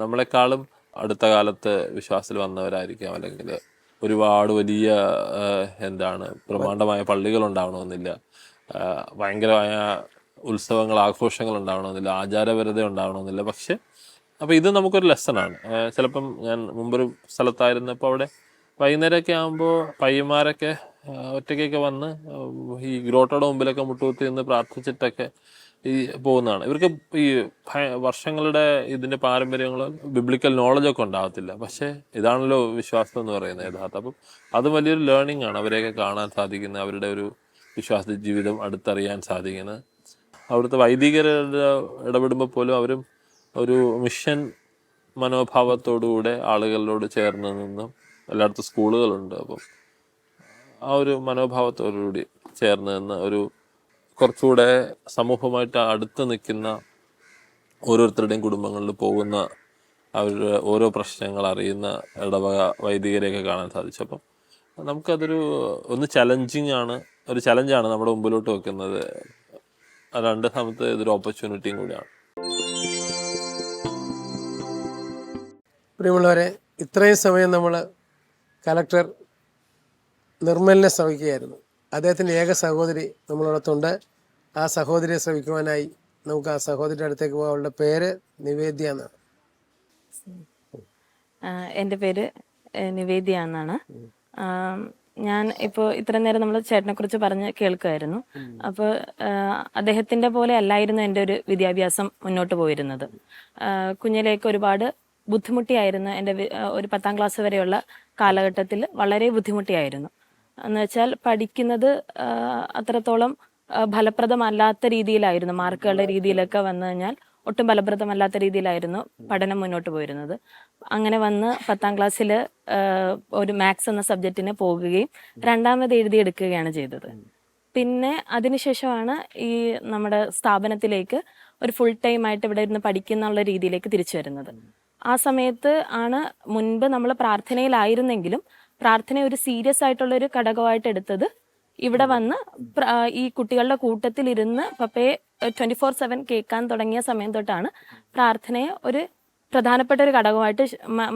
Speaker 2: നമ്മളെക്കാളും അടുത്ത കാലത്ത് വിശ്വാസത്തിൽ വന്നവരായിരിക്കാം, അല്ലെങ്കിൽ ഒരുപാട് വലിയ എന്താണ് ബ്രഹ്മാണ്ഡമായ പള്ളികൾ ഉണ്ടാവണമെന്നില്ല, ഭയങ്കരമായ ഉത്സവങ്ങൾ ആഘോഷങ്ങൾ ഉണ്ടാവണമെന്നില്ല, ആചാരപരത ഉണ്ടാവണമെന്നില്ല. പക്ഷെ അപ്പോൾ ഇത് നമുക്കൊരു ലെസണാണ്. ചിലപ്പം ഞാൻ മുമ്പൊരു സ്ഥലത്തായിരുന്നപ്പോൾ അവിടെ വൈകുന്നേരമൊക്കെ ആകുമ്പോൾ പയ്യന്മാരൊക്കെ ഒറ്റയ്ക്കൊക്കെ വന്ന് ഈ ഗ്രോട്ടോയുടെ മുമ്പിലൊക്കെ മുട്ടുകുത്തി നിന്ന് പ്രാർത്ഥിച്ചിട്ടൊക്കെ ഈ പോകുന്നതാണ്. ഇവർക്ക് ഈ വർഷങ്ങളുടെ ഇതിൻ്റെ പാരമ്പര്യങ്ങളോ ബിബ്ലിക്കൽ നോളജൊക്കെ ഉണ്ടാകത്തില്ല. പക്ഷേ ഇതാണല്ലോ വിശ്വാസം എന്ന് പറയുന്നത് യഥാർത്ഥം. അപ്പം അത് വലിയൊരു ലേണിംഗ് ആണ് അവരെയൊക്കെ കാണാൻ സാധിക്കുന്നത്, അവരുടെ ഒരു വിശ്വാസ ജീവിതം അടുത്തറിയാൻ സാധിക്കുന്നത്. അവിടുത്തെ വൈദികരുടെ ഇടപെടുമ്പോൾ പോലും അവരും ഒരു മിഷൻ മനോഭാവത്തോടുകൂടെ ആളുകളോട് ചേർന്ന് നിന്നും, എല്ലായിടത്തും സ്കൂളുകളുണ്ട്, അപ്പം ആ ഒരു മനോഭാവത്തോടുകൂടി ചേർന്ന് നിന്ന് ഒരു കുറച്ചുകൂടെ സമൂഹമായിട്ട് അടുത്ത് നിൽക്കുന്ന ഓരോരുത്തരുടെയും കുടുംബങ്ങളിൽ പോകുന്ന അവരുടെ ഓരോ പ്രശ്നങ്ങൾ അറിയുന്ന ഇടവക വൈദികരെയൊക്കെ കാണാൻ സാധിച്ചു. അപ്പം നമുക്കതൊരു ഒന്ന് ചലഞ്ചിങ് ആണ്, ഒരു ചലഞ്ചാണ് നമ്മുടെ മുമ്പിലോട്ട് വെക്കുന്നത്. രണ്ട് സമയത്ത് ഇതൊരു ഓപ്പർച്യൂണിറ്റിയും കൂടിയാണ്.
Speaker 1: പ്രിയമുള്ളവരെ, ഇത്രയും സമയം നമ്മൾ കലക്ടർ നിർമ്മലിനെ ശ്രവിക്കുകയായിരുന്നു. അദ്ദേഹത്തിൻ്റെ ഏക സഹോദരി നമ്മളോടൊത്തുണ്ട്. ആ സഹോദരിയെ ശ്രവിക്കുവാനായി നമുക്ക് ആ സഹോദരിയുടെ അടുത്തേക്ക് പോകാം. അവളുടെ പേര് നിവേദ്യ എന്നാണ്.
Speaker 3: എൻ്റെ പേര് നിവേദ്യ എന്നാണ്. ഞാൻ ഇപ്പോൾ ഇത്ര നേരം നമ്മൾ ചേട്ടനെ കുറിച്ച് പറഞ്ഞ് കേൾക്കുമായിരുന്നു. അപ്പോൾ അദ്ദേഹത്തിൻ്റെ പോലെ അല്ലായിരുന്നു എൻ്റെ ഒരു വിദ്യാഭ്യാസം മുന്നോട്ട് പോയിരുന്നത്. കുഞ്ഞിലേക്ക് ഒരുപാട് ബുദ്ധിമുട്ടിയായിരുന്നു. എൻ്റെ ഒരു 10ാം ക്ലാസ് വരെയുള്ള കാലഘട്ടത്തിൽ വളരെ ബുദ്ധിമുട്ടിയായിരുന്നു. എന്ന് വെച്ചാൽ പഠിക്കുന്നത് അത്രത്തോളം ഫലപ്രദമല്ലാത്ത രീതിയിലായിരുന്നു. മാർക്കുകളുടെ രീതിയിലൊക്കെ വന്നു കഴിഞ്ഞാൽ ഒട്ടും ഫലപ്രദമല്ലാത്ത രീതിയിലായിരുന്നു പഠനം മുന്നോട്ട് പോയിരുന്നത്. അങ്ങനെ വന്ന് 10ാം ക്ലാസ്സിൽ ഒരു മാത്സ് എന്ന സബ്ജക്റ്റിന് പോകുകയും 2ാമത് എഴുതിയെടുക്കുകയാണ് ചെയ്തത്. പിന്നെ അതിനുശേഷമാണ് ഈ നമ്മുടെ സ്ഥാപനത്തിലേക്ക് ഒരു ഫുൾ ടൈം ആയിട്ട് ഇവിടെ ഇരുന്ന് പഠിക്കുന്നുള്ള രീതിയിലേക്ക് തിരിച്ചു വരുന്നത്. ആ സമയത്ത് ആണ് മുൻപ് നമ്മൾ പ്രാർത്ഥനയിലായിരുന്നെങ്കിലും പ്രാർത്ഥന ഒരു സീരിയസ് ആയിട്ടുള്ള ഒരു ഘടകമായിട്ട് എടുത്തത് ഇവിടെ വന്ന് ഈ കുട്ടികളുടെ കൂട്ടത്തിൽ ഇരുന്ന് പപ്പയെ 24/7 കേൾക്കാൻ തുടങ്ങിയ സമയം തൊട്ടാണ് പ്രാർത്ഥനയെ ഒരു പ്രധാനപ്പെട്ട ഒരു ഘടകമായിട്ട്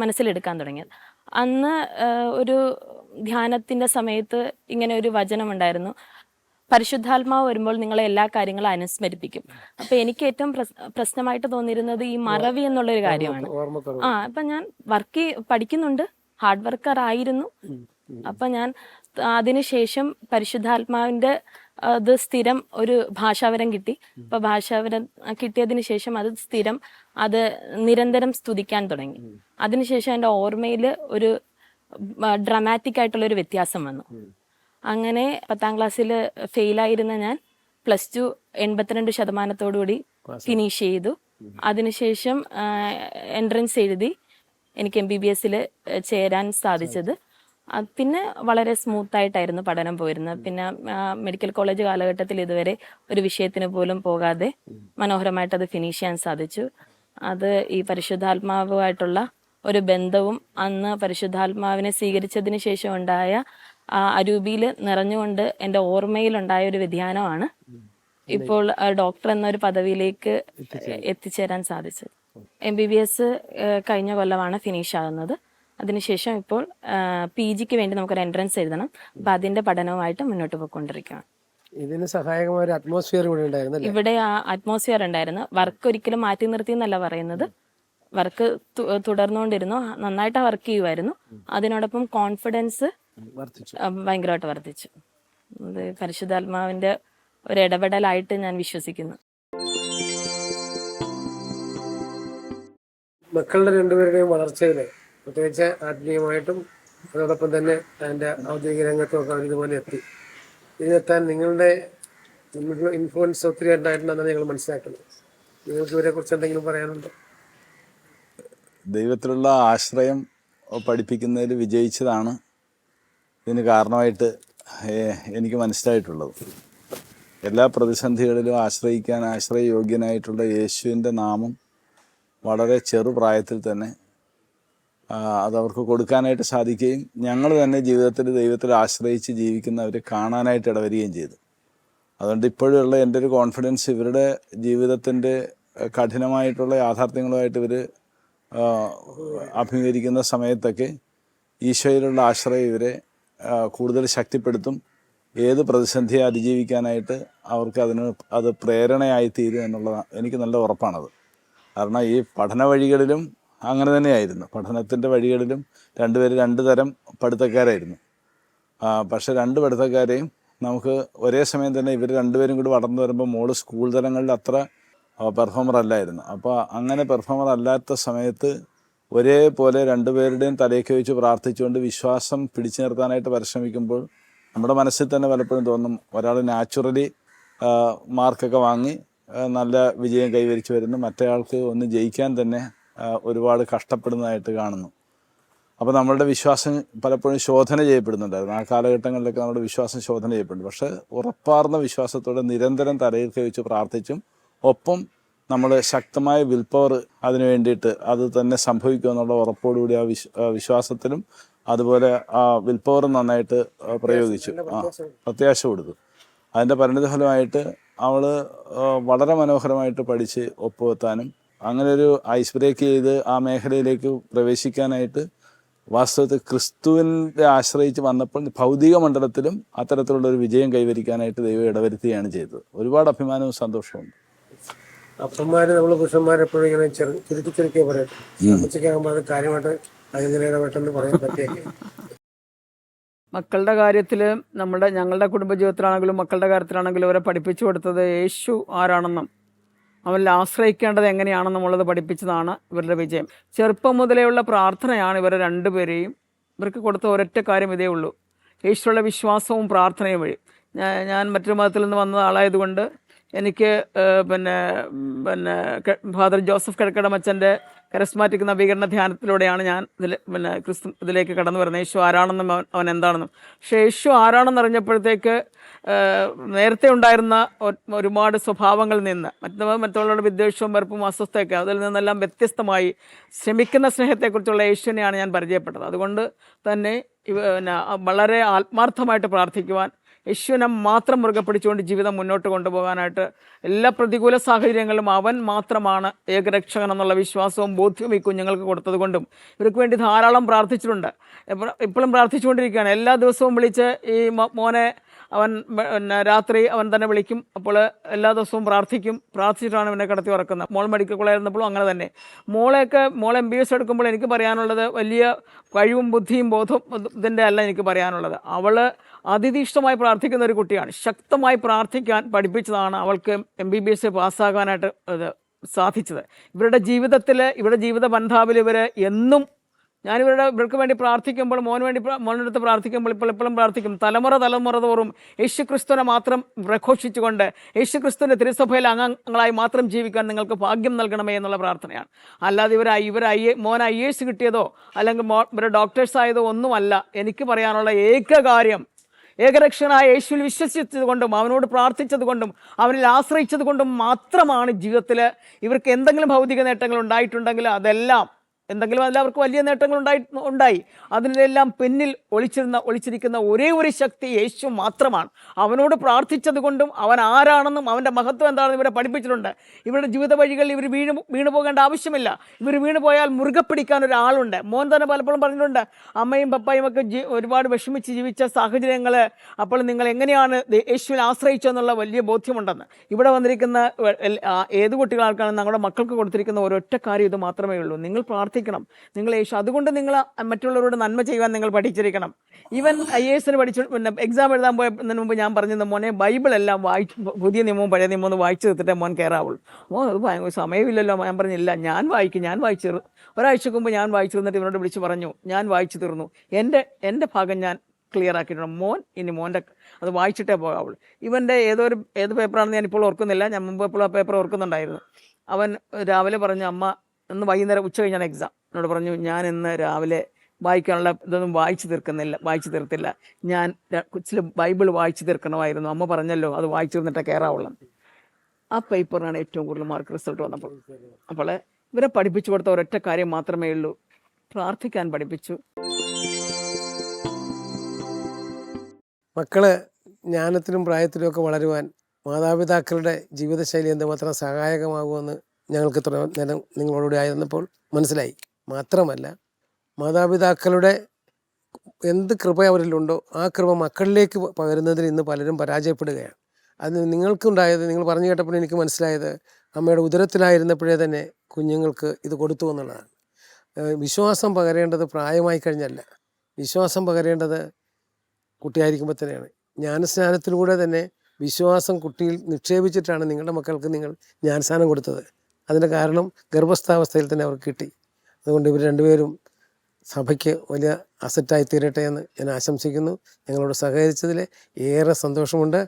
Speaker 3: മനസ്സിലെടുക്കാൻ തുടങ്ങിയത്. അന്ന് ഒരു ധ്യാനത്തിൻ്റെ സമയത്ത് ഇങ്ങനെ ഒരു വചനമുണ്ടായിരുന്നു: പരിശുദ്ധാത്മാവ് വരുമ്പോൾ നിങ്ങളെ എല്ലാ കാര്യങ്ങളും അനുസ്മരിപ്പിക്കും. അപ്പൊ എനിക്ക് ഏറ്റവും പ്രശ്നമായിട്ട് തോന്നിയിരുന്നത് ഈ മറവി എന്നുള്ളൊരു കാര്യമാണ്. അപ്പൊ ഞാൻ പഠിക്കുന്നുണ്ട്, ഹാർഡ് വർക്കർ ആയിരുന്നു. അപ്പൊ ഞാൻ അതിനുശേഷം പരിശുദ്ധാത്മാവിന്റെ അത് സ്ഥിരം ഒരു ഭാഷാവരം കിട്ടി. അപ്പൊ ഭാഷാവരം കിട്ടിയതിന് ശേഷം അത് സ്ഥിരം അത് നിരന്തരം സ്തുതിക്കാൻ തുടങ്ങി. അതിനുശേഷം എൻ്റെ ഓർമ്മയിൽ ഒരു ഡ്രമാറ്റിക് ആയിട്ടുള്ളൊരു വ്യത്യാസം വന്നു. അങ്ങനെ 10ാം ക്ലാസ്സിൽ ഫെയിലായിരുന്ന ഞാൻ +2 82% ഫിനിഷ് ചെയ്തു. അതിനുശേഷം എൻട്രൻസ് എഴുതി എനിക്ക് MBBS ചേരാൻ സാധിച്ചത്. പിന്നെ വളരെ സ്മൂത്തായിട്ടായിരുന്നു പഠനം പോയിരുന്നത്. പിന്നെ മെഡിക്കൽ കോളേജ് കാലഘട്ടത്തിൽ ഇതുവരെ ഒരു വിഷയത്തിന് പോലും പോകാതെ മനോഹരമായിട്ട് അത് ഫിനിഷ് ചെയ്യാൻ സാധിച്ചു. അത് ഈ പരിശുദ്ധാത്മാവുമായിട്ടുള്ള ഒരു ബന്ധവും അന്ന് പരിശുദ്ധാത്മാവിനെ സ്വീകരിച്ചതിന് ശേഷം ഉണ്ടായ അരൂപിയിൽ നിറഞ്ഞുകൊണ്ട് എൻ്റെ ഓർമ്മയിലുണ്ടായ ഒരു വ്യതിയാനമാണ് ഇപ്പോൾ ഡോക്ടർ എന്നൊരു പദവിയിലേക്ക് എത്തിച്ചേരാൻ സാധിച്ചത്. MBBS കഴിഞ്ഞ കൊല്ലമാണ് ഫിനിഷ് ആകുന്നത്. അതിനുശേഷം ഇപ്പോൾ PGക്ക് വേണ്ടി നമുക്കൊരു എൻട്രൻസ് എഴുതണം. അപ്പം അതിൻ്റെ പഠനവുമായിട്ട് മുന്നോട്ട് പോയിക്കൊണ്ടിരിക്കുകയാണ്.
Speaker 1: ഇതിന് സഹായകമായ ഒരു അറ്റ്മോസ്ഫിയർ ഇവിടെ ഉണ്ടായിരുന്നു.
Speaker 3: ഇവിടെ ആ അറ്റ്മോസ്ഫിയർ ഉണ്ടായിരുന്നു. വർക്ക് ഒരിക്കലും മാറ്റി നിർത്തി എന്നല്ല പറയുന്നത്, വർക്ക് തുടർന്നുകൊണ്ടിരുന്നു, നന്നായിട്ട് വർക്ക് ചെയ്യുമായിരുന്നു. അതിനോടൊപ്പം കോൺഫിഡൻസ് ഭയങ്കരമായിട്ട് വർദ്ധിച്ചു. അത് പരിശുദ്ധാത്മാവിൻ്റെ ഒരു ഇടപെടലായിട്ട് ഞാൻ വിശ്വസിക്കുന്നു.
Speaker 1: മക്കളുടെ രണ്ടുപേരുടെയും വളർച്ചയിൽ പ്രത്യേകിച്ച് ആത്മീയമായിട്ടും അതോടൊപ്പം തന്നെ അതിൻ്റെ ഔദ്യോഗിക രംഗത്തുമൊക്കെ അവരിതുപോലെ എത്തി. ഇതിനെത്താൻ നിങ്ങളുടെ ഇൻഫ്ലുവൻസ് ഒത്തിരി ഉണ്ടായിട്ടുണ്ടെന്നാണ് ഞങ്ങൾ മനസ്സിലാക്കുന്നത്. നിങ്ങൾക്ക് ഇവരെ കുറിച്ച് എന്തെങ്കിലും പറയാനുണ്ടോ?
Speaker 4: ദൈവത്തിലുള്ള ആശ്രയം പഠിപ്പിക്കുന്നതിൽ വിജയിച്ചതാണ് ഇതിന് കാരണമായിട്ട് എനിക്ക് മനസ്സിലായിട്ടുള്ളത്. എല്ലാ പ്രതിസന്ധികളിലും ആശ്രയയോഗ്യനായിട്ടുള്ള യേശുവിൻ്റെ നാമം വളരെ ചെറുപ്രായത്തിൽ തന്നെ അതവർക്ക് കൊടുക്കാനായിട്ട് സാധിക്കുകയും ഞങ്ങൾ തന്നെ ജീവിതത്തിൽ ദൈവത്തിൽ ആശ്രയിച്ച് ജീവിക്കുന്നവരെ കാണാനായിട്ട് ഇടവരികയും ചെയ്തു. അതുകൊണ്ട് ഇപ്പോഴുള്ള എൻ്റെ ഒരു കോൺഫിഡൻസ് ഇവരുടെ ജീവിതത്തിൻ്റെ കഠിനമായിട്ടുള്ള യാഥാർത്ഥ്യങ്ങളുമായിട്ട് ഇവർ അഭിമുഖീകരിക്കുന്ന സമയത്തൊക്കെ ഈശോയിലുള്ള ആശ്രയം ഇവരെ കൂടുതൽ ശക്തിപ്പെടുത്തും. ഏത് പ്രതിസന്ധിയെ അതിജീവിക്കാനായിട്ട് അവർക്ക് അത് പ്രേരണയായി തീരും എന്നുള്ളതാണ് എനിക്ക് നല്ല ഉറപ്പാണത്. കാരണം ഈ പഠന വഴികളിലും അങ്ങനെ തന്നെയായിരുന്നു. പഠനത്തിൻ്റെ വഴികളിലും രണ്ടുപേരും രണ്ട് തരം പഠിത്തക്കാരായിരുന്നു. പക്ഷേ രണ്ട് പഠിത്തക്കാരെയും നമുക്ക് ഒരേ സമയം തന്നെ ഇവർ രണ്ടുപേരും കൂടി വളർന്നു വരുമ്പോൾ മോള് സ്കൂൾ തലങ്ങളിൽ അത്ര പെർഫോമർ അല്ലായിരുന്നു. അപ്പോൾ അങ്ങനെ പെർഫോമർ അല്ലാത്ത സമയത്ത് ഒരേപോലെ രണ്ടുപേരുടെയും തലയ്ക്ക് വെച്ച് പ്രാർത്ഥിച്ചുകൊണ്ട് വിശ്വാസം പിടിച്ചു നിർത്താനായിട്ട് പരിശ്രമിക്കുമ്പോൾ നമ്മുടെ മനസ്സിൽ തന്നെ പലപ്പോഴും തോന്നും, ഒരാൾ നാച്ചുറലി മാർക്കൊക്കെ വാങ്ങി നല്ല വിജയം കൈവരിച്ചു വരുന്നു, മറ്റേയാൾക്ക് ഒന്ന് ജയിക്കാൻ തന്നെ ഒരുപാട് കഷ്ടപ്പെടുന്നതായിട്ട് കാണുന്നു. അപ്പോൾ നമ്മളുടെ വിശ്വാസം പലപ്പോഴും ശോധന ചെയ്യപ്പെടുന്നുണ്ടായിരുന്നു. ആ കാലഘട്ടങ്ങളിലൊക്കെ നമ്മുടെ വിശ്വാസം ശോധന ചെയ്യപ്പെടുന്നു. പക്ഷേ ഉറപ്പാർന്ന വിശ്വാസത്തോടെ നിരന്തരം തലയിൽ കൈവച്ച് പ്രാർത്ഥിച്ചും ഒപ്പം നമ്മൾ ശക്തമായ വിൽ പവർ അതിനു വേണ്ടിയിട്ട് അത് തന്നെ സംഭവിക്കുമെന്നുള്ള ഉറപ്പോടുകൂടി ആ വിശ്വാസത്തിലും അതുപോലെ ആ വിൽ പവർ നന്നായിട്ട് പ്രയോഗിച്ചു, പ്രത്യാശ കൊടുത്തു. അതിൻ്റെ പരിണിതഫലമായിട്ട് അവൾ വളരെ മനോഹരമായിട്ട് പഠിച്ച് ഒപ്പുവെത്താനും അങ്ങനെ ഒരു ഐസ് ബ്രേക്ക് ചെയ്ത് ആ മേഖലയിലേക്ക് പ്രവേശിക്കാനായിട്ട് വാസ്തവത്തിൽ ക്രിസ്തുവിനെ ആശ്രയിച്ച് വന്നപ്പോൾ ഭൗതിക മണ്ഡലത്തിലും അത്തരത്തിലുള്ളൊരു വിജയം കൈവരിക്കാനായിട്ട് ദൈവം ഇടവരുത്തുകയാണ് ചെയ്തത്. ഒരുപാട് അഭിമാനവും സന്തോഷമുണ്ട്.
Speaker 1: അപ്പന്മാര് നമ്മൾ പുരുഷന്മാരെപ്പോഴും ഇങ്ങനെ ചുരുക്കി പറയും, ഉച്ചയ്ക്കാകുമ്പോൾ അത് കാര്യമായിട്ട് അതിങ്ങനെ ഇടപെട്ടെന്ന് പറയാൻ പറ്റിയൊക്കെ.
Speaker 5: മക്കളുടെ കാര്യത്തിൽ ഞങ്ങളുടെ കുടുംബജീവിതത്തിലാണെങ്കിലും മക്കളുടെ കാര്യത്തിലാണെങ്കിലും അവരെ പഠിപ്പിച്ചു കൊടുത്തത് യേശു ആരാണെന്നും അവനിൽ ആശ്രയിക്കേണ്ടത് എങ്ങനെയാണെന്നുമുള്ളത് പഠിപ്പിച്ചതാണ് ഇവരുടെ വിജയം. ചെറുപ്പം മുതലേയുള്ള പ്രാർത്ഥനയാണ് ഇവരെ രണ്ടുപേരെയും ഇവർക്ക് കൊടുത്ത ഒരൊറ്റ കാര്യം ഇതേ ഉള്ളൂ, യേശുവിലുള്ള വിശ്വാസവും പ്രാർത്ഥനയും വഴി. ഞാൻ മറ്റൊരു മതത്തിൽ നിന്ന് വന്ന ആളായതുകൊണ്ട് എനിക്ക് ഫാദർ ജോസഫ് കിഴക്കടമച്ചൻ്റെ കരസ്മാറ്റിക് നവീകരണ ധ്യാനത്തിലൂടെയാണ് ഞാൻ ഇതിലേക്ക് കടന്നു വരുന്നത്. യേശു ആരാണെന്നും അവൻ എന്താണെന്നും. പക്ഷേ യേശു ആരാണെന്ന് അറിഞ്ഞപ്പോഴത്തേക്ക് നേരത്തെ ഉണ്ടായിരുന്ന ഒരുപാട് സ്വഭാവങ്ങളിൽ നിന്ന് മറ്റുള്ളവരുടെ വിദ്വേഷവും വെറുപ്പും അസ്വസ്ഥയൊക്കെ അതിൽ നിന്നെല്ലാം വ്യത്യസ്തമായി ശ്രമിക്കുന്ന സ്നേഹത്തെക്കുറിച്ചുള്ള യേശുവിനെയാണ് ഞാൻ പരിചയപ്പെട്ടത്. അതുകൊണ്ട് തന്നെ വളരെ ആത്മാർത്ഥമായിട്ട് പ്രാർത്ഥിക്കുവാൻ, യേശുവിനെ മാത്രം മുറുകെ പിടിച്ചുകൊണ്ട് ജീവിതം മുന്നോട്ട് കൊണ്ടുപോകാനായിട്ട് എല്ലാ പ്രതികൂല സാഹചര്യങ്ങളിലും അവൻ മാത്രമാണ് ഏകരക്ഷകൻ എന്നുള്ള വിശ്വാസവും ബോധ്യവും ഈ കുഞ്ഞുങ്ങൾക്ക് കൊടുത്തത് കൊണ്ടും ഇവർക്ക് വേണ്ടി ധാരാളം പ്രാർത്ഥിച്ചിട്ടുണ്ട്. ഇപ്പോഴും പ്രാർത്ഥിച്ചുകൊണ്ടിരിക്കുകയാണ്. എല്ലാ ദിവസവും വിളിച്ച് ഈ മോനെ അവൻ രാത്രി അവൻ തന്നെ വിളിക്കും. അപ്പോൾ എല്ലാ ദിവസവും പ്രാർത്ഥിച്ചിട്ടാണ് ഇവനെ കിടത്തി ഉറക്കുന്നത്. മോൾ മെഡിക്കൽ കോളേജിലായിരുന്നപ്പോഴും അങ്ങനെ തന്നെ. മോൾ MBBS എടുക്കുമ്പോൾ എനിക്ക് പറയാനുള്ളത് വലിയ കഴിവും ബുദ്ധിയും ബോധവും ഇതിൻ്റെ അല്ല എനിക്ക് പറയാനുള്ളത്. അവൾ അതിതീഷ്ണമായി പ്രാർത്ഥിക്കുന്ന ഒരു കുട്ടിയാണ്. ശക്തമായി പ്രാർത്ഥിക്കാൻ പഠിപ്പിച്ചതാണ് അവൾക്ക് MBBS പാസ്സാകാനായിട്ട് സാധിച്ചത്. ഇവരുടെ ജീവിത ബന്ധാവിൽ ഇവർ എന്നും ഇവർക്ക് വേണ്ടി പ്രാർത്ഥിക്കുമ്പോൾ മോൻ്റെ അടുത്ത് പ്രാർത്ഥിക്കുമ്പോൾ എപ്പോഴും പ്രാർത്ഥിക്കും, തലമുറ തോറും യേശുക്രിസ്തുവിനെ മാത്രം പ്രഘോഷിച്ചുകൊണ്ട് യേശുക്രിസ്തുവിൻ്റെ തിരുസഭയിൽ അംഗങ്ങളായി മാത്രം ജീവിക്കാൻ നിങ്ങൾക്ക് ഭാഗ്യം നൽകണമേ എന്നുള്ള പ്രാർത്ഥനയാണ്. അല്ലാതെ മോൻ IAS കിട്ടിയതോ അല്ലെങ്കിൽ ഇവർ ഡോക്ടേഴ്സ് ആയതോ ഒന്നുമല്ല. എനിക്ക് പറയാനുള്ള ഏക കാര്യം, ഏകരക്ഷകനായ യേശുവിൽ വിശ്വസിച്ചതുകൊണ്ടും അവനോട് പ്രാർത്ഥിച്ചതുകൊണ്ടും അവനിൽ ആശ്രയിച്ചതുകൊണ്ടും മാത്രമാണ് ജീവിതത്തിൽ ഇവർക്ക് എന്തെങ്കിലും ഭൗതിക നേട്ടങ്ങൾ ഉണ്ടായിട്ടുണ്ടെങ്കിൽ അതെല്ലാം എന്തെങ്കിലും എല്ലാവർക്കും വലിയ നേട്ടങ്ങൾ ഉണ്ടായി. അതിനെല്ലാം പിന്നിൽ ഒളിച്ചിരിക്കുന്ന ഒരേ ഒരു ശക്തി യേശു മാത്രമാണ്. അവനോട് പ്രാർത്ഥിച്ചത് കൊണ്ടും അവൻ ആരാണെന്നും അവൻ്റെ മഹത്വം എന്താണെന്നും ഇവരെ പഠിപ്പിച്ചിട്ടുണ്ട്. ഇവരുടെ ജീവിത വഴികളിൽ ഇവർ വീണു പോകേണ്ട ആവശ്യമില്ല. ഇവർ വീണു പോയാൽ മുറുകെ പിടിക്കാൻ ഒരാളുണ്ട്. മോൻ തന്നെ പലപ്പോഴും പറഞ്ഞിട്ടുണ്ട്, അമ്മയും പപ്പായും ഒക്കെ ഒരുപാട് വിഷമിച്ച് ജീവിച്ച സാഹചര്യങ്ങൾ, അപ്പോൾ നിങ്ങൾ എങ്ങനെയാണ് യേശുവിനെ ആശ്രയിച്ചെന്നുള്ള വലിയ ബോധ്യമുണ്ടെന്ന്. ഇവിടെ വന്നിരിക്കുന്ന ഏത് കുട്ടികളാൾക്കാണ് നമ്മുടെ മക്കൾക്ക് കൊടുത്തിരിക്കുന്ന ഒരൊറ്റ കാര്യം ഇത് മാത്രമേ ഉള്ളൂ: നിങ്ങൾ പ്രാർത്ഥിക്കണം, നിങ്ങൾ യേശു. അതുകൊണ്ട് നിങ്ങൾ മറ്റുള്ളവരോട് നന്മ ചെയ്യുവാൻ നിങ്ങൾ പഠിച്ചിരിക്കണം. ഈവൻ IAS പിന്നെ എക്സാം എഴുതാൻ പോയതിന് മുമ്പ് ഞാൻ പറഞ്ഞത്, മോനെ ബൈബിളെല്ലാം പുതിയ നിയമവും പഴയ നിയമവും ഒന്ന് വായിച്ചു തീർത്തിട്ടേ മോൻ കയറാവുള്ളൂ. അത് സമയമില്ലല്ലോ. ഞാൻ പറഞ്ഞില്ല, ഞാൻ വായിച്ചു ഒരാഴ്ചക്ക് മുമ്പ് ഞാൻ വായിച്ചു തീർന്നിട്ട് ഇവനോട് വിളിച്ച് പറഞ്ഞു, ഞാൻ വായിച്ചു തീർന്നു, എൻ്റെ ഭാഗം ഞാൻ ക്ലിയർ ആക്കിയിട്ടുണ്ട്. ഇനി മോൻ്റെ അത് വായിച്ചിട്ടേ പോകാവുള്ളൂ. ഇവൻ്റെ ഏത് പേപ്പറാണെന്ന് ഞാനിപ്പോൾ ഓർക്കുന്നില്ല, ഞാൻ മുമ്പ് എപ്പോഴും ആ പേപ്പർ ഓർക്കുന്നുണ്ടായിരുന്നു. അവൻ രാവിലെ പറഞ്ഞു, അമ്മ ഇന്ന് വൈകുന്നേരം ഉച്ച കഴിഞ്ഞാണ് എക്സാം. എന്നോട് പറഞ്ഞു, ഞാൻ ഇന്ന് രാവിലെ വായിക്കാനുള്ള ഇതൊന്നും വായിച്ചു തീർത്തില്ല. ഞാൻ കൊച്ചിൽ ബൈബിൾ വായിച്ചു തീർക്കണമായിരുന്നു. അമ്മ പറഞ്ഞല്ലോ അത് വായിച്ചു തീർന്നിട്ടേ കയറാവുള്ളൂ. ആ പേപ്പറിനാണ് ഏറ്റവും കൂടുതൽ മാർക്ക് റിസൾട്ട് വന്നപ്പോൾ. അപ്പോൾ ഇവരെ പഠിപ്പിച്ചു കൊടുത്ത ഒരൊറ്റ കാര്യം മാത്രമേ ഉള്ളൂ: പ്രാർത്ഥിക്കാൻ പഠിപ്പിച്ചു.
Speaker 1: മക്കള് ജ്ഞാനത്തിലും പ്രായത്തിലും ഒക്കെ വളരുവാൻ മാതാപിതാക്കളുടെ ജീവിതശൈലി എന്തുമാത്രം സഹായകമാകുമെന്ന് ഞങ്ങൾക്ക് ഇത്ര നേരം നിങ്ങളോടുകൂടി ആയിരുന്നപ്പോൾ മനസ്സിലായി. മാത്രമല്ല, മാതാപിതാക്കളുടെ എന്ത് കൃപ അവരിലുണ്ടോ ആ കൃപ മക്കളിലേക്ക് പകരുന്നതിൽ ഇന്ന് പലരും പരാജയപ്പെടുകയാണ്. അത് നിങ്ങൾക്കുണ്ടായത്, നിങ്ങൾ പറഞ്ഞു കേട്ടപ്പോൾ എനിക്ക് മനസ്സിലായത്, അമ്മയുടെ ഉദരത്തിലായിരുന്നപ്പോഴേ തന്നെ കുഞ്ഞുങ്ങൾക്ക് ഇത് കൊടുത്തു എന്നുള്ളതാണ്. വിശ്വാസം പകരേണ്ടത് പ്രായമായി കഴിഞ്ഞല്ല, വിശ്വാസം പകരേണ്ടത് കുട്ടിയായിരിക്കുമ്പോൾ തന്നെയാണ്. ജ്ഞാനസ്നാനത്തിലൂടെ തന്നെ വിശ്വാസം കുട്ടിയിൽ നിക്ഷേപിച്ചിട്ടാണ് നിങ്ങളുടെ മക്കൾക്ക് നിങ്ങൾ ജ്ഞാനസ്നാനം കൊടുത്തത്. അതിൻ്റെ കാരണം ഗർഭസ്ഥാവസ്ഥയിൽ തന്നെ അവർക്ക് കിട്ടി. അതുകൊണ്ട് ഇവർ രണ്ടുപേരും സഭയ്ക്ക് വലിയ അസറ്റായി തീരട്ടെ എന്ന് ഞാൻ ആശംസിക്കുന്നു. ഞങ്ങളോട് സഹകരിച്ചതിൽ ഏറെ സന്തോഷമുണ്ട്.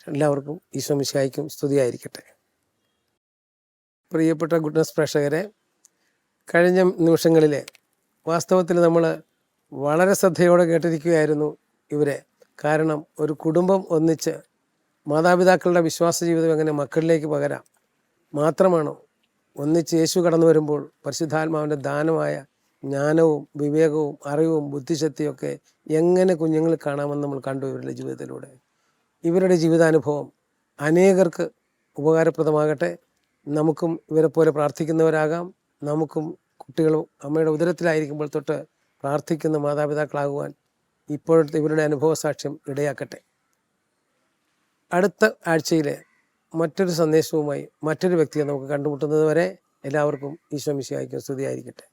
Speaker 1: എല്ലാവർക്കും ഈശോ മിശിഹായ്ക്കും സ്തുതിയായിരിക്കട്ടെ. പ്രിയപ്പെട്ട ഗുഡ്നസ് പ്രേക്ഷകരെ, കഴിഞ്ഞ നിമിഷങ്ങളിൽ വാസ്തവത്തിൽ നമ്മൾ വളരെ ശ്രദ്ധയോടെ കേട്ടിരിക്കുകയായിരുന്നു ഇവരെ. കാരണം ഒരു കുടുംബം ഒന്നിച്ച് മാതാപിതാക്കളുടെ വിശ്വാസ ജീവിതം എങ്ങനെ മക്കളിലേക്ക് പകരാം, മാത്രമാണോ ഒന്നിച്ച് യേശു കടന്നു വരുമ്പോൾ പരിശുദ്ധാത്മാവിൻ്റെ ദാനമായ ജ്ഞാനവും വിവേകവും അറിവും ബുദ്ധിശക്തിയൊക്കെ എങ്ങനെ കുഞ്ഞുങ്ങളിൽ കാണാമെന്ന് നമ്മൾ കണ്ടു ഇവരുടെ ജീവിതത്തിലൂടെ. ഇവരുടെ ജീവിതാനുഭവം അനേകർക്ക് ഉപകാരപ്രദമാകട്ടെ. നമുക്കും ഇവരെ പോലെ പ്രാർത്ഥിക്കുന്നവരാകാം. നമുക്കും കുട്ടികളും അമ്മയുടെ ഉദരത്തിലായിരിക്കുമ്പോൾ തൊട്ട് പ്രാർത്ഥിക്കുന്ന മാതാപിതാക്കളാകുവാൻ ഇപ്പോഴത്തെ ഇവരുടെ അനുഭവ സാക്ഷ്യം ഇടയാക്കട്ടെ. അടുത്ത ആഴ്ചയിലെ മറ്റൊരു സന്ദേശവുമായി മറ്റൊരു വ്യക്തിയെ നമുക്ക് കണ്ടുമുട്ടുന്നത് വരെ എല്ലാവർക്കും ഈശോ മിശിഹായ്ക്ക് സ്തുതിയായിരിക്കട്ടെ.